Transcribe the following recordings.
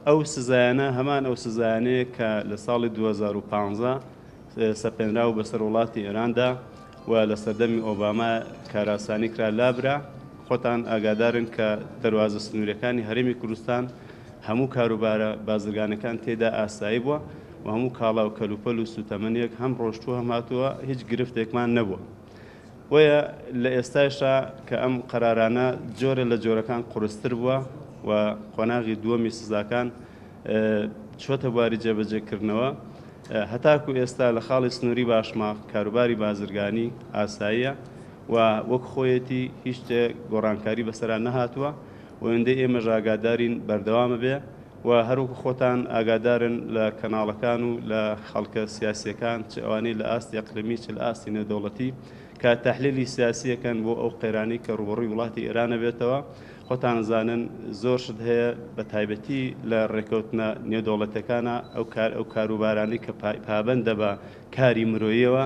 ئەو سزایانە هەمان ئەو سزایانەیە کە لە ساڵی 2015 سەپێنراو بەسەر وڵاتی ئێراندا و لە سەردەمی ئۆباما کاراسانی کرا لابرا. خۆتان ئاگادارن کە دەواازە سنوورەکانی هەرێمی کوردستان هەموو کاروبارە بازرگانەکان تێدا ئاسایی بووە و هەموو کاڵا و کەلوپەل و سوتەمەنیەک هەم ڕۆشتووە هەماتووە هیچ گرفتێکمان نەبووە. وەیە لە ئێستاشا کە ئەم قەرارانە جۆرە لە جۆرەکان قورستر بووە و قۆناغی دووەمی سزاکان چۆتە بواری جێبەجێکردنەوە، هەتاکو ئێستا لە خاڵی سنووری باشماق کاروباری بازرگانی ئاساییە و وەک خۆیەتی هیچ شتێک گۆڕانکاری بەسەرا نەهاتووە و ئەوەندەی ئێمەش ئاگادارین بەردەوامە بێ و هەروەکو خۆتان ئاگادارن لە کەناڵەکان و لە خەڵکە سیاسیەکان چ ئەوانەی لە ئاستی ئەقلیمی چ لە ئاستی نێودەوڵەتی کە تەحلیلی سیاسیەکەن بۆ ئەو قەیرانی کە ڕوبەڕووی وڵاتی ئێرانە بێتەوە. خۆتان زانن زۆر شت هەیە بە تایبەتی لە ڕێکەوتنە نێودەوڵەتەکانە ئەو کاروبارانی کە پابەندە بە کاری مرۆییەوە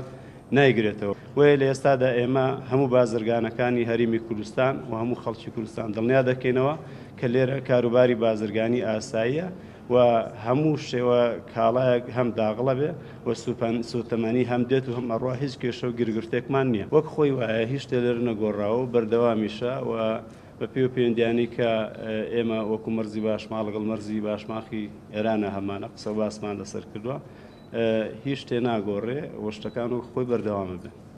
نایگرێتەوە. وەیە لە ئێستادا ئێمە هەموو بازرگانەکانی هەرێمی کوردستان و هەموو خەڵکی کوردستان دڵنیا دەکەینەوە کە لێرە کاروباری بازرگانی ئاساییە و هەموو شێوە کاڵایەک هەم داغڵە بێ و سوتەمانی هەم دێت و هەم ئەڕوا هیچ کێشە و گرگرتێکمان نییە. وەک خۆی وایە هیچ شتێ لێرە نەگۆڕاوە و بەردەوامیشە و بە پێ و پەیوەندیانی کە ئێمە وەکو مەرزی باشماڵ لەگەڵ مەرزی باشماخی ئێرانە هەمانە قسە باسمان لەسەر کردووە، هیچ شتێ ناگۆڕێ و شتەکان و خۆی بەردەوامە بێ.